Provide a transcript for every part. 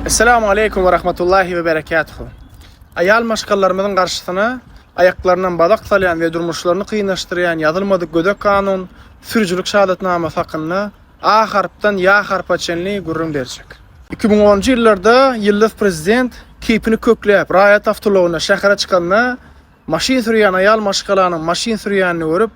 Esselamu Aleyküm ve Rahmetullahi ve Berekatuhu. Ayal maşgallarımızın karşısına ayaklarından badak salayan ve durmuşlarını kıynaştırayan yazılmadık gödek kanun, sürücülük şahadatname hakkında A harptan Ya harpa çenli gurrun verecek. 2010 yıllarda yıldız prezident kipini kökleyip rayat avtoloğuna şehre çıkanına maşin sürüyen ayal maşgalanın maşin sürüyenini görüp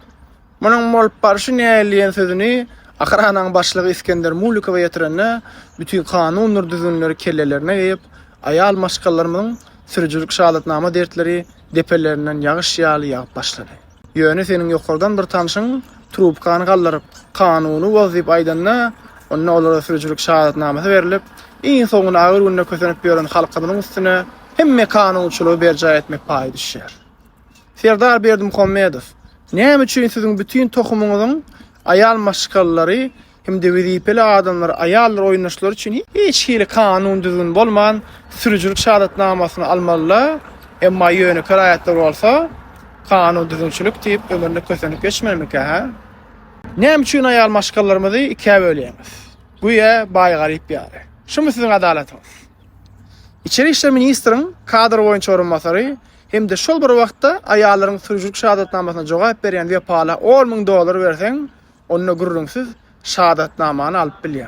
bunun molup barışı neyleyen sözünü Akranın başlığı İskender Mulukova yetirenine bütün kanunlar düzünleri kellelerine geyip ayal maşgallarımızın sürücülük şahadatname dertleri depellerinden yağış yağlı yağıp başladı. Yönü senin yokurdan bir tanışın trubkanı kaldırıp kanunu vazip aydanına onunla olara sürücülük şahadatnamesi verilip en sonuna ağır gününe kösenip gören halkının üstüne hemme kanunçuluğu berca etmek payı düşer. Serdar Berdimuhamedov, näme üçin sizin bütün tohumunuzun ayal maşgalları hem de vizipeli adamlar ayallar oynaşlar için hiç hili kanun düzgün bolman sürücülük şahadatnamasını almalılar. Emma yönü karayatlar olsa kanun düzgünçülük deyip ömrünü kösenip geçmemek ha. Näme üçin ayal maşgallarımızı ikiye böleyemiz. Güya bay garip ýary. Şumu sizin adaletiniz. İçeri İşler Ministrinin kadr boýunça orunmasary hem de şol bir wagtda ayalların sürücülük şahadatnamasyna jogap beren we pala $10.000 berseň onu gurrunsiz şahadatnamany alyp bilýär.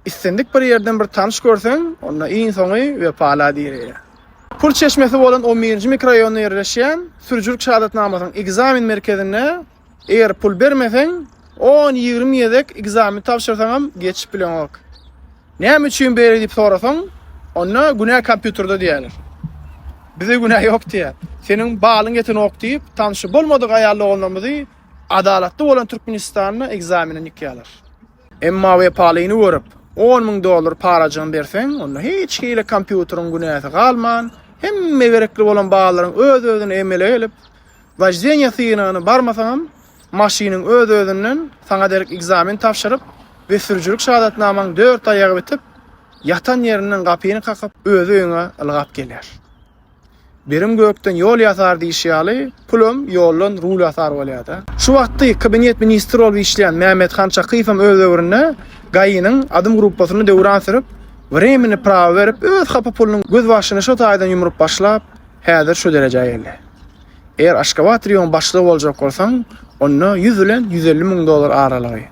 İstendik bir yerden bir tanış görseň onu iň soňy we pala diýer. Pul çeşmesi bolan 11-nji mikroraýonda ýerleşýän sürücülük şahadatnamasynyň egzamin merkezine eger pul bermeseň 10-20 ýedek egzamin tapşyrsaňam geçip bilen ok. Näme üçin beri diýip sorasaň, onu günä kompýuterda diýerler. Bize günah yok diýär. Senin bağlyň eten ok diýip tanışı bolmadyk aýally olmamyzy adalatly bolan Türkmenistanyna egzamine nikýalar. Emma we palyny görüp $10.000 parajan berseň, onu hiç hile kompýuteryň günäsi galman, hemme gerekli bolan bağlaryň öz-özüne emele gelip, wajdenýa synyny barmasaňam, maşynyň öz-özünden saňa derek egzamin tapşyryp we sürücülük şahadatnamaň 4 aýagy bitip, yatan ýerinden gapyny kakap özü öňe ylgap gelýär. Berim gökten yol ýasar diýişýäli, pulum ýoldan rul ýasar bolýar. Şu wagtdy kabinet ministri bolup işleýän Mehmet Han Çakypam öz öwrüne gaýynyň adym gruppasyny döwran sürüp, vremini prawa berip, öz hapa pulunyň göz başyny şo taýdan ýumrup başlap, häzir şu derejäge geldi. Eger Aşgabat raýon başlygy boljak bolsaň, onu 100 bilen $150.000 aralygy.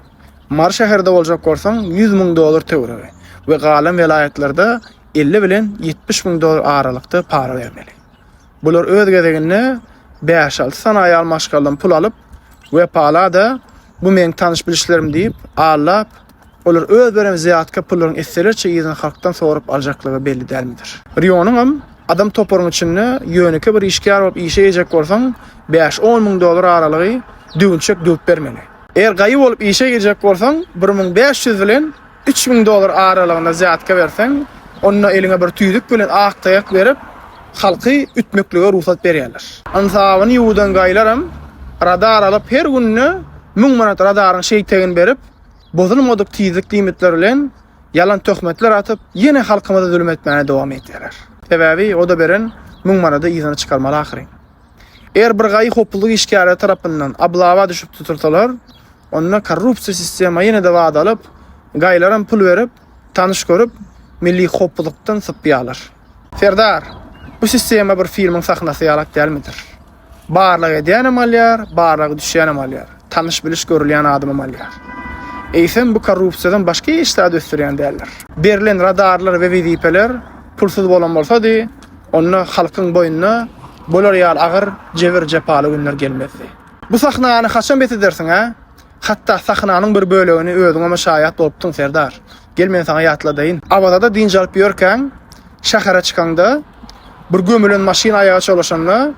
Mar şäherde boljak bolsaň $100.000 töwregi we galan welaýatlerde 50 bilen $70.000 aralykda para bermeli. Bular öz gezeginde 5-6 sanayi almaşgaldan pul alıp we pala da bu men tanış bilişlerim deyip alap olar öz berem ziyatka pullaryň esselerçe ýyzyň halkdan sorup aljaklygy belli dälmidir. Rionum adam toporuň içinde ýöneke bir işgär bolup işe ejek bolsaň 5-10.000 aralygy düňçek döp bermeli. Eger gaýy bolup işe ejek bolsaň 1.500 bilen $3.000 aralygynda ziyatka berseň, onu eliňe bir tüýdük bilen aktaýak berip halky ütmeklige ruhsat berýärler. Ansawyny ýuwdan gaýlaram radar alyp her günne 1000 manat radaryň şeýtegini berip, bozulmadyk tizlik limitler bilen yalan töhmetler atyp, ýene halkymyza zulüm etmäne dowam etýärler. Sebäbi o da beren 1000 manata ýyzyny çykarmaly ahyryn. Eger bir gaýy hoplulyk işgärler tarapyndan ablawa düşüp tutursalar, onda korrupsiýa sistema ýene de wada alyp, gaýlaram pul berip, tanış görüp, milli hoplulukdan sypýarlar. Serdar, bu sistema bir filmin sahnasy ýalak dälmidir. Barlygy edýän amalýar, barlygy düşýän amalýar. Tanış biliş görülýän adam amalýar. Eýsem bu korrupsiýadan başga işler döstürýän däller. Berilen radarlar we wizipeler pulsuz bolan bolsady, onu halkyň boýuna bolar ýal agyr jebir jepaly günler gelmezdi. Bu sahnany haçan bet edersiň ha? Hatta sahnanyň bir bölegini özüňe meşaýat bolupdyň Serdar. Gel men saňa ýatladyň. Abada dinç alyp ýörkäň, şähere çykanda bir gömülen maşina ayağa çalışanla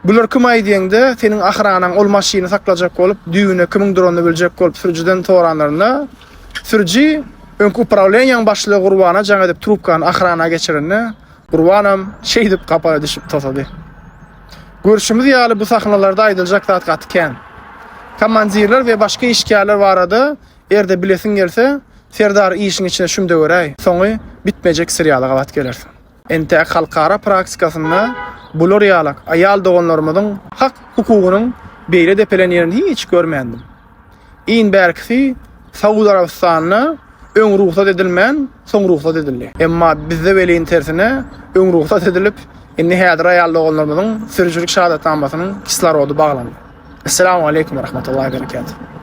bular kim aýdýanda senin ahranaň ol maşyny saklajak bolup düýüne kimin duranyny biljek bolup sürüjiden soranlaryna sürüji öňkü upravlenýaň başlygy gurbana jaň edip trubkany ahrana geçirenine gurbanam şey dip kapara düşüp tosady. Görüşimiz ýaly bu sahnalarda aýdyljak zat gatken. Komandirler we başga işgärler barada erde bilesiň gelse Serdar işiň içine şumda göräý. Soňy bitmejek seriýaly gabat gelersin. Ente halkara praktikasynda bular ýalak aýal doganlarymyň hak hukugynyň beýle depelenýärini hiç görmendim. Iň berkisi Saudi Arabistanyna öň ruhsat edilmän, soň ruhsat edildi. Emma bizde weliň tersine öň ruhsat edilip, inni häzir aýalda olanlarymyzyň sürüjülük şahadatnamasynyň kislorodu baglandy. Assalamu aleykum we rahmatullahi we berekatuh.